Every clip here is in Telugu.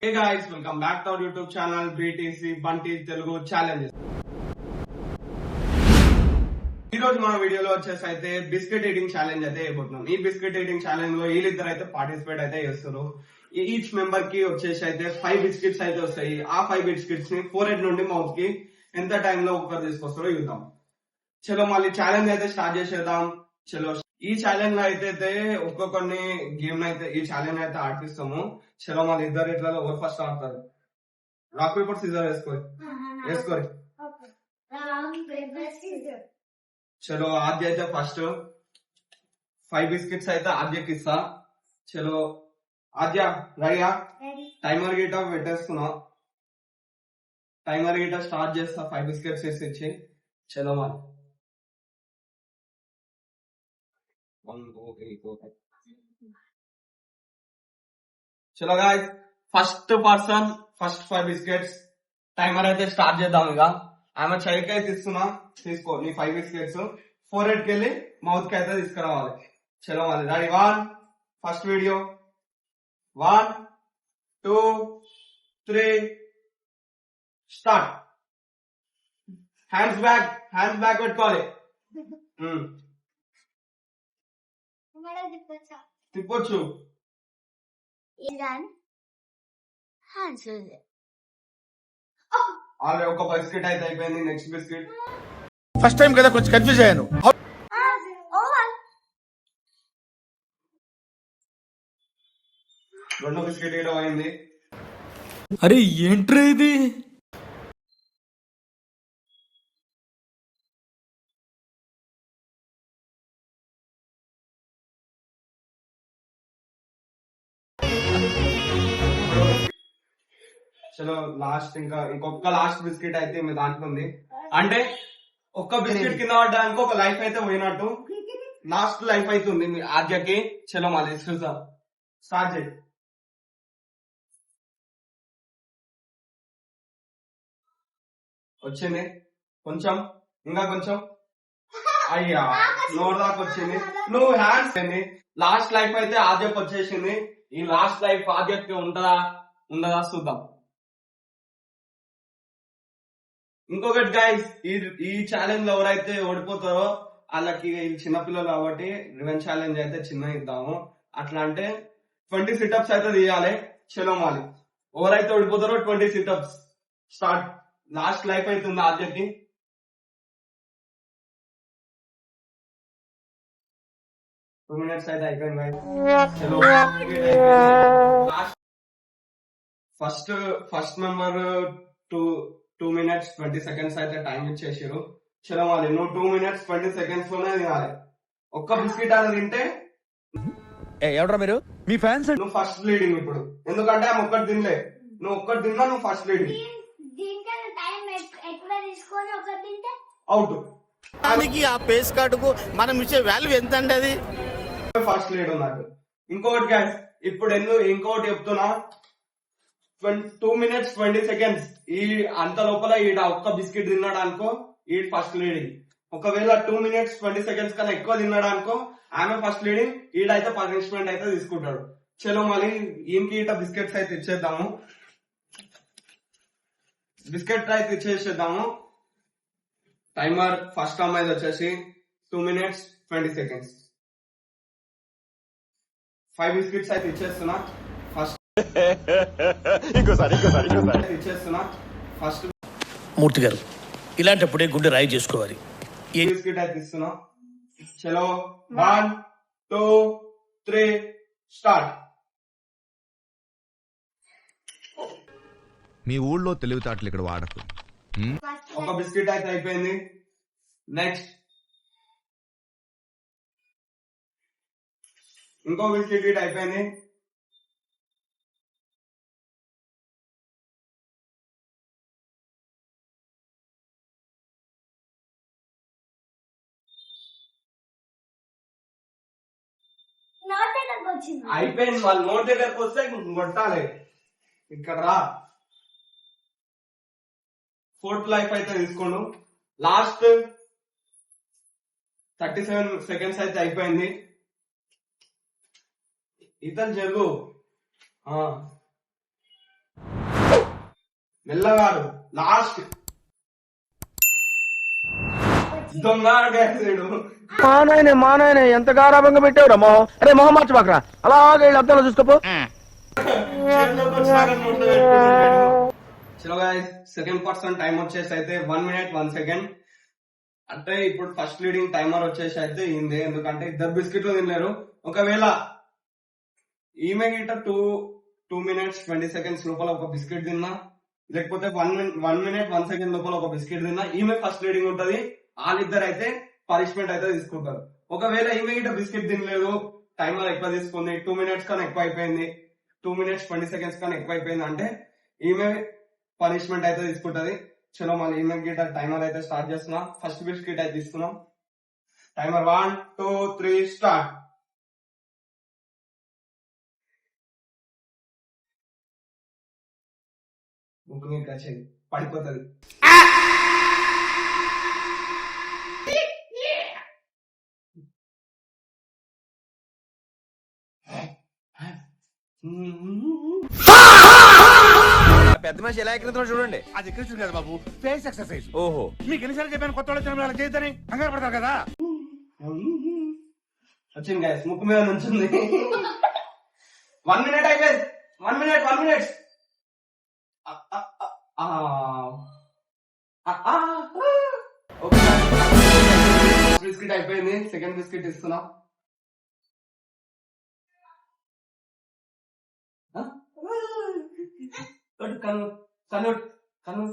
Hey guys, welcome back to our YouTube channel BTC Bunty Telugu Challenges. ఈ రోజు మన వీడియోలో వచ్చేసి అయితే బిస్కెట్ ఈటింగ్ ఛాలెంజ్ అయితే అయిపోతున్నాం. ఈ బిస్కెట్ ఈటింగ్ ఛాలెంజ్ లో వీళ్ళిద్దరు అయితే పార్టిసిపేట్ అయితే చేస్తారు. ఈచ్ మెంబర్ కి వచ్చేసి అయితే 5 బిస్కెట్స్ అయితే వస్తాయి. ఆ 5 బిస్కెట్స్ ని ఫోర్ నుండి మౌత్ కి ఎంత టైం లో ఒకరు తీసుకొస్తారో చూద్దాం. చలో మళ్ళీ ఛాలెంజ్ అయితే స్టార్ట్ చేసేద్దాం. చలో ఈ ఛాలెంజ్ లో అయితే ఒక్కొక్కరిని గేమ్ అయితే ఈ ఛాలెంజ్ అయితే ఆడిపిస్తాము. చలో మళ్ళీ ఇద్దరు ఇట్లా ఎవరు ఫస్ట్ ఆడతారు. రాక్ పేపర్ సిజర్ వేసుకోరి. చలో ఆద్య అయితే ఫస్ట్ 5 బిస్కెట్స్ అయితే ఆద్యకి ఇస్తా. చలో ఆద్య రెడీయా? టైమర్ గిట పెట్టేసుకున్నా. టైమర్ గిట స్టార్ట్ చేస్తా. 5 బిస్కెట్స్ వేసి ఇచ్చి చలో మరి. 1 2 3 4 5. చలో guys, first person first 5 biscuits. Timer అయితే స్టార్ట్ చేద్దాం. ఇక ఆమె చైకి అయితే ఇస్తున్నా, తీసుకో నీ 5 బిస్కెట్స్. ఫోర్ కి వెళ్ళి మౌత్ కి అయితే తీసుకురావాలి. చలో మరి ready? 1 first video. 1 2 3 start. Hands back పెట్టుకోవాలి. తిప్పొచ్చు. ఆల్రెడీ ఒక బిస్కెట్ అయితే అయిపోయింది. Next biscuit. ఫస్ట్ టైం కదా కొంచెం కన్ఫ్యూజ్ అయ్యాను. రెండో బిస్కెట్ కూడా అయింది. అరే ఏంట్రా ఇది? చలో లాస్ట్ ఇంకొక లాస్ట్ బిస్కెట్ అయితే మీ దాంట్లో ఉంది. అంటే ఒక్క బిస్కెట్ కింద పడ్డానికి ఒక లైఫ్ అయితే పోయినట్టు. లాస్ట్ లైఫ్ అయితే ఉంది మీ ఆద్యకి. చలో మళ్ళీ చూద్దాం. స్టార్ట్ చేయి. వచ్చింది కొంచెం, ఇంకా కొంచెం. అయ్యా నోరు దాకా వచ్చింది. నువ్వు హ్యాండ్స్ అయింది. లాస్ట్ లైఫ్ అయితే ఆద్యకు వచ్చేసింది. ఈ లాస్ట్ లైఫ్ ఆద్యకి ఉండదా చూద్దాం. ఇంకొకటి గైస్, ఈ ఛాలెంజ్ లో ఎవరైతే ఓడిపోతారో వాళ్ళకి చిన్నపిల్లలు కాబట్టి రివెంజ్ ఛాలెంజ్ అయితే చిన్న ఇద్దాము. అట్లా అంటే 20 సిటప్స్ అయితే తీయాలి. చలో మాలి ఎవరైతే ఓడిపోతారో 20 సిటప్స్. స్టార్ట్. లాస్ట్ లైఫ్ అవుతుంది ఆద్యకి. టూ మినిట్స్ అయితే అయిపోయింది గైస్. చలో ఫస్ట్ మెంబర్ 2 minutes 20 seconds అయితే టైం ఇచ్చేసారు. చలో వాళ్ళు నువ్వు 2 minutes 20 seconds లోనే తినాలి. ఒక్క బిస్కెట్ అనేది తింటే ఎవడరా మీరు? మీ ఫ్యాన్స్. నువ్వు ఫస్ట్ లీడింగ్ ఇప్పుడు. ఎందుకంటే ఆమె ఒక్కటి తినలే. నువ్వు ఒక్కటి తిన్నా నువ్వు ఫస్ట్ లీడింగ్. అవుట్. దానికి ఆ పేస్ కార్డుకు మనం ఇచ్చే వాల్యూ ఎంత అండి? అది ఫస్ట్ లీడ్ ఉన్నట్టు. ఇంకొకటి గ్యాస్ ఇప్పుడు ఇంకొకటి చెప్తున్నా. 2 minutes 20 seconds. ఈ అంత లోపల ఈడ ఒక్క బిస్కెట్ తిన్నాడు అనుకో, ఈ ఫస్ట్ లీడింగ్. ఒకవేళ 2 minutes 20 seconds కన్నా ఎక్కువ తిన్నాడు అనుకో, ఆమె ఫస్ట్ లీడింగ్. ఈడైతే పనిష్మెంట్ అయితే తీసుకుంటాడు. చలో మళ్ళీ ఈయనకి ఇట బిస్కెట్స్ అయితే ఇచ్చేద్దాము. బిస్కెట్ అయితే ఇచ్చేసేద్దాము. టైమర్ ఫస్ట్ అమ్మాయి వచ్చేసి 2 minutes 20 seconds. 5 బిస్కెట్స్ అయితే ఇచ్చేస్తున్నా. ఫస్ట్ ఇచ్చేస్తున్నా. ఫస్ట్ మూర్తి గారు, ఇలాంటప్పుడే గుండె రాయి చేసుకోవాలి. బిస్కెట్ అయితే ఇస్తున్నా. చలో 1 2 3 స్టార్ట్. మీ ఊళ్ళో తెలివితేటలు ఇక్కడ వాడకు. ఒక బిస్కెట్ అయితే అయిపోయింది. నెక్స్ట్ ఇంకో బిస్కెట్ అయిపోయింది. అయిపోయింది. వాళ్ళు నోట్ దగ్గరకు వస్తే కొట్టాలి. ఇక్కడ రా. 4th లైఫ్ అయితే తీసుకోండు. లాస్ట్ 37 seconds అయితే అయిపోయింది. ఇతను జరుగు. మెల్లగాడు లాస్ట్ దొంగ గైస్ మా నాయన ఎంత గారాభంగా పెట్టావురా మొహం. అరే మొహం మార్చబాకరా, అలాగే వీళ్ళు అద్దంలో చూసుకోపో. చలో గైస్, సెకండ్ పర్సన్ టైం వచ్చేసి అయితే 1 minute 1 second. అంటే ఇప్పుడు ఫస్ట్ లీడింగ్ టైమర్ వచ్చేసి అయితే ఇందే, ఎందుకంటే ఇద్దరు బిస్కెట్లు తినలేరు. ఒకవేళ ఈమె గిట్ట 2 minutes 20 seconds లోపల ఒక బిస్కెట్ తిన్నా, లేకపోతే 1 minute 1 second లోపల ఒక బిస్కెట్ తిన్నా, ఈమె ఫస్ట్ లీడింగ్ ఉంటది. వాళ్ళిద్దరు అయితే పనిష్మెంట్ అయితే తీసుకుంటారు. ఒకవేళ ఈమె గిట్ట బిస్కెట్ తినలేదు, టైమర్ ఎక్కువ తీసుకుంది, 2 minutes కన్నా ఎక్కువ అయిపోయింది, 2 minutes 20 seconds కన్నా ఎక్కువ అయిపోయింది అంటే ఈమె పనిష్మెంట్ అయితే తీసుకుంటది. చలో మళ్ళీ ఈమె గిట్ట టైమర్ అయితే స్టార్ట్ చేస్తున్నాం. ఫస్ట్ బిస్కెట్ అయితే తీసుకున్నాం. Timer 1 2 3 start. ముక్కు మీద కచ్చేది పడిపోతుంది. పెద్ద మనిషి ఎలా ఎక్కిన చూడండి. అది కృష్ణ కదా బాబు, ఫేస్ ఎక్సర్సైజ్. ఓహో, మీకు ఎన్నిసార్లు చెప్పాను కొత్త వాళ్ళు వచ్చిన వాళ్ళకి చేయొద్దని, కంగారు పడతారు కదా. వచ్చింది గైస్, ముక్కు మీద నుంచింది. 1 minute అయిపోయింది. 1 minute 1 minute. బిస్కెట్ అయిపోయింది. సెకండ్ బిస్కెట్ ఇస్తున్నా. కన్ను కన్ను కన్ను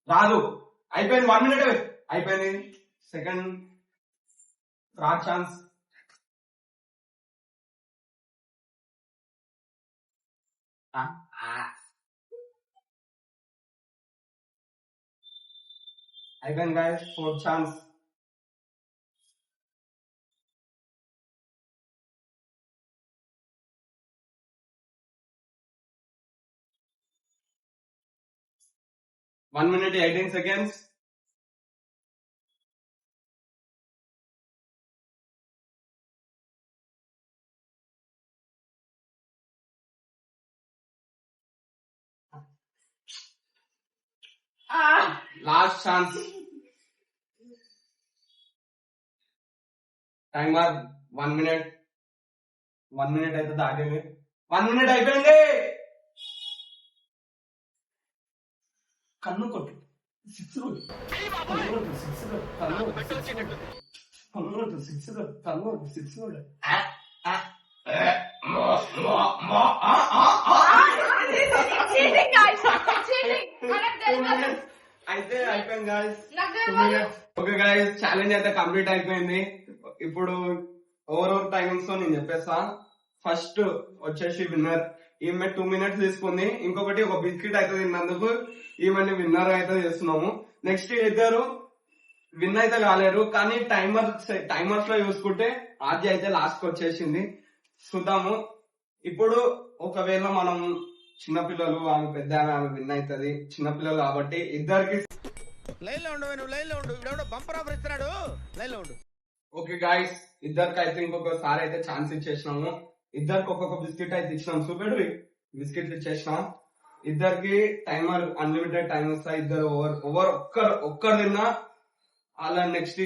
రాదు. అయిపోయింది. 1 minute అయిపోయింది. Second third chance. అయిపోయింది guys, fourth chance. One minute 18 seconds. Last chance. Timer 1 minute. 1 minute అయితే దాటింది. 1 minute అయిపోయింది. కన్ను కొట్టు. సిక్స్ అయితే అయిపోయింది గాయస్. ఓకే గాయస్, ఛాలెంజ్ అయితే కంప్లీట్ అయిపోయింది. ఇప్పుడు ఓవర్ టైమింగ్స్ తో నేను చెప్పేస్తా. ఫస్ట్ వచ్చేసి విన్నర్ ఈమె 2 minutes తీసుకుంది. ఇంకొకటి ఒక బిస్కెట్ అయితే తిన్నందుకు ఈమెని విన్నర్ అయితే చేస్తున్నాము. నెక్స్ట్ ఇద్దరు విన్ అయితే కాలేరు, కానీ టైమర్స్ లో చూసుకుంటే ఆద్య అయితే లాస్ట్ కి వచ్చేసింది. చూద్దాము. ఇప్పుడు ఒకవేళ మనం చిన్నపిల్లలు, ఆమె పెద్ద ఆమె విన్ అవుతుంది. చిన్నపిల్లలు కాబట్టి ఇద్దరికి లైన్ లో ఉండు, నువ్వు లైన్ లో ఉండు. ఇప్పుడు బంపర్ ఆఫర్ ఇస్తున్నాడు, లైన్ లో ఉండు. ఓకే గాయస్, ఇద్దరికి అయితే ఇంకొకసారి అయితే ఛాన్స్ ఇచ్చేసినాము. ఇద్దరికి ఒక్కొక్క బిస్కెట్ అయితే ఇచ్చినాం. చూపెడు బిస్కెట్ ఇచ్చేసినాం. ఇద్దరికి టైమర్ అన్లిమిటెడ్ టైం వస్తా. ఇద్దరు ఓవర్ ఒక్కరు తిన్నా అలా నెక్స్ట్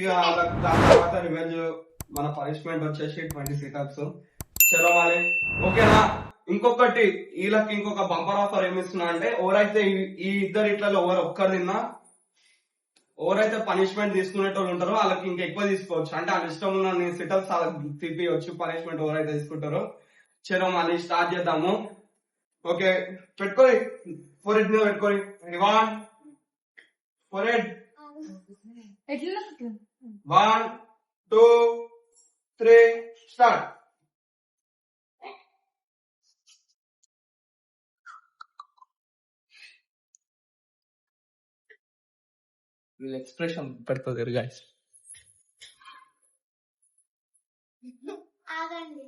దాని తర్వాత రివెంజ్ మన పనిష్మెంట్ వచ్చేసి 20 సిటప్స్. చలో మరి ఓకేనా. ఇంకొకటి వీళ్ళకి ఇంకొక బంపర్ ఆఫర్ ఏమిస్తున్నా అంటే, ఎవరైతే ఈ ఇద్దరు ఇట్లలో ఒక్కరు తిన్నా, ఎవరైతే పనిష్మెంట్ తీసుకునేటోళ్ళు ఉంటారో వాళ్ళకి ఇంకా ఎక్కువ తీసుకోవచ్చు. అంటే వాళ్ళ ఇష్టం ఉన్న సిటప్స్ తీపియవచ్చు పనిష్మెంట్ ఎవరైతే తీసుకుంటారో. చలో మళ్ళీ స్టార్ట్ చేద్దాము. ఓకే, పెట్టుకోరి. ఫోర్ హెడ్ మీద పెట్టుకోరి. 1 4 హెడ్ 1 2 3 స్టార్ట్. వీళ్ళ ఎక్స్ప్రెషన్ పెడుతుంది గాయస్. ఆగండి.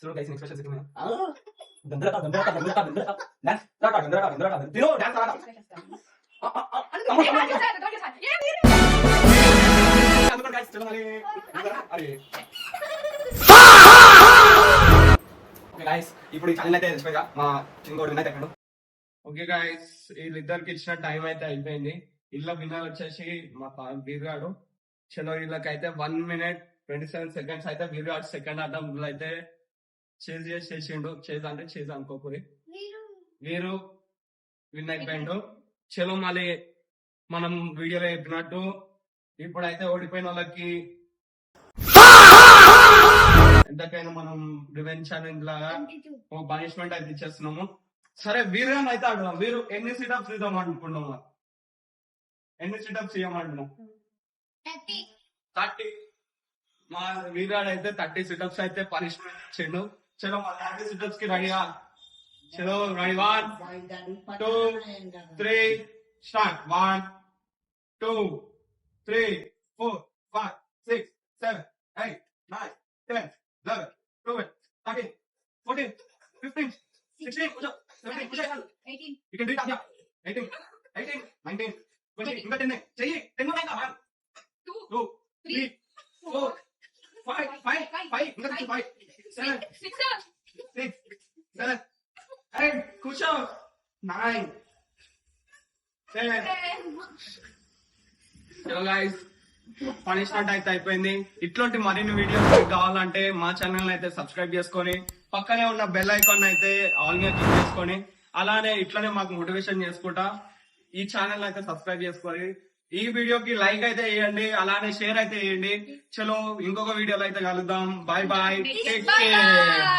చూడు గైస్ ఎక్స్ప్రెషన్స్ ఇక్కడ ఇప్పుడు ఈ ఛాలెంజ్ అయితే తెలిసిపోయా మా చింగోడు విన్ అయితే ఎక్కడ. ఓకే గాయస్, వీళ్ళిద్దరికి ఇచ్చిన టైం అయితే అయిపోయింది. ఇళ్ళ విన్నర్ వచ్చేసి మా వీరుగాడు. చలో వీళ్ళకైతే 1 minute 27 seconds అయితే వీరుగాడు సెకండ్ అటెంప్ట్ అయితే చేజ్ చేసిండు. చేజ్ అంటే చేజ్ అనుకోకూరి. వీరు విన్ అయిపోయిండు. చలో మళ్ళీ మనం వీడియోలో చెప్పినట్టు ఇప్పుడైతే ఓడిపోయిన వాళ్ళకి ఎంతకైనా మనం రివెంజ్ ఛాలెంజ్ లాగా ఒక పనిష్మెంట్ అయితే ఇచ్చేస్తున్నాము. సరే వీరు అయితే అడుగుదాం. వీరు ఎన్ని సిటప్స్ ఇద్దాం అనుకుంటున్నాము? ఎన్ని సిటప్స్ ఇవ్వమంటున్నాం? 30. మా వీరాడు అయితే 30 సిటప్స్ అయితే పనిష్మెంట్ ఇచ్చిండు. చలో మా 30 సిటప్స్ కి రెడీగా. చలో ready 1 2 3 start. 1 2 3 4 5 6 7 8 9 10 11 12 13 14 15 16 17 18 you can do it. 18 19 20 ఇంకా 10 చెయ్యి. 10 ఇంకా 1 2 3 4 5 ఇంకా 5 7 6 7 8 కూర్చో 9 10. చలో గైస్, పనిష్మెంట్ అయితే అయిపోయింది. ఇట్లాంటి మరిన్ని వీడియోస్ కావాలంటే మా ఛానల్ అయితే సబ్స్క్రైబ్ చేసుకొని పక్కనే ఉన్న బెల్ ఐకాన్ అయితే ఆల్ గా క్లిక్ చేసుకొని అలానే ఇట్లానే మాకు మోటివేషన్ చేసుకుంటా ఈ ఛానల్ అయితే సబ్స్క్రైబ్ చేసుకొని ఈ వీడియోకి లైక్ అయితే వేయండి, అలానే షేర్ అయితే వేయండి. చలో ఇంకొక వీడియోలో అయితే కలుద్దాం. Bye bye, take care.